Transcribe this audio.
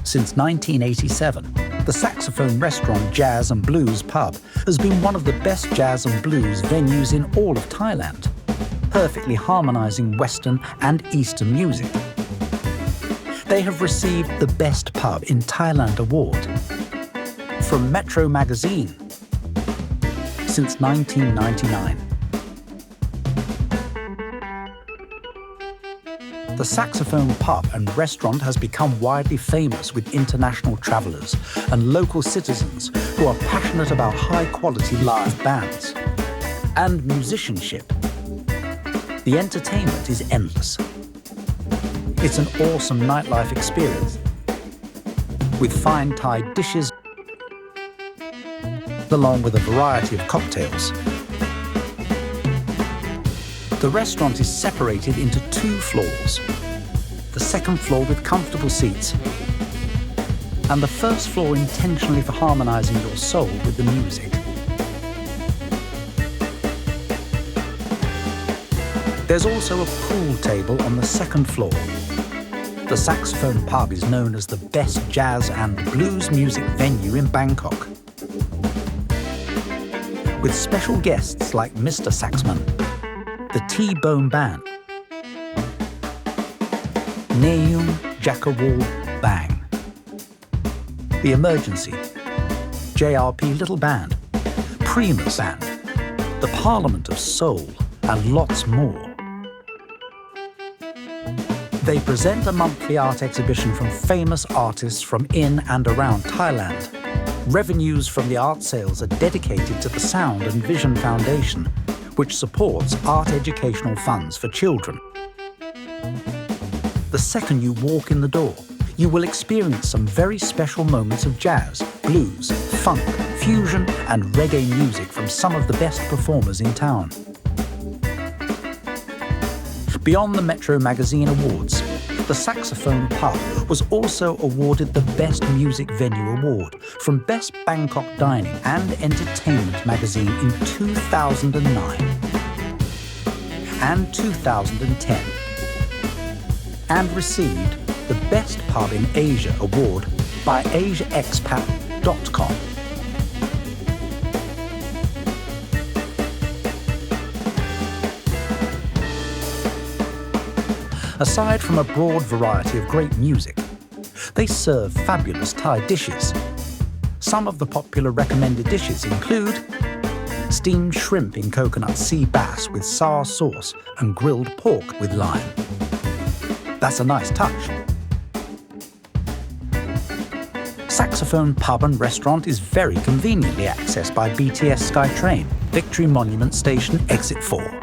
Since 1987, the Saxophone Restaurant Jazz and Blues Pub has been one of the best jazz and blues venues in all of Thailand, perfectly harmonizing Western and Eastern music. They have received the Best Pub in Thailand award from Metro magazine since 1999. The Saxophone Pub and Restaurant has become widely famous with international travellers and local citizens who are passionate about high-quality live bands and musicianship. The entertainment is endless. It's an awesome nightlife experience with fine Thai dishes along with a variety of cocktails. The restaurant is separated into 2 floors. The second floor with comfortable seats, and the first floor intentionally for harmonizing your soul with the music. There's also a pool table on the second floor. The Saxophone Pub is known as the best jazz and blues music venue in Bangkok, with special guests like Mr. Saxman, the T-Bone Band, Neum Jackawal Bang, The Emergency, JRP Little Band, Phrima Band, the Parliament of Soul, and lots more. They present a monthly art exhibition from famous artists from in and around Thailand. Revenues from the art sales are dedicated to the Sound and Vision Foundation, which supports art educational funds for children. The second you walk in the door, you will experience some very special moments of jazz, blues, funk, fusion, and reggae music from some of the best performers in town. Beyond the Metro Magazine Awards, the Saxophone Pub was also awarded the Best Music Venue Award from Best Bangkok Dining and Entertainment Magazine in 2009 and 2010, and received the Best Pub in Asia Award by AsiaExpat.com. Aside from a broad variety of great music, they serve fabulous Thai dishes. Some of the popular recommended dishes include steamed shrimp in coconut sea bass with sour sauce and grilled pork with lime. That's a nice touch. Saxophone Pub and Restaurant is very conveniently accessed by BTS SkyTrain, Victory Monument Station, Exit 4.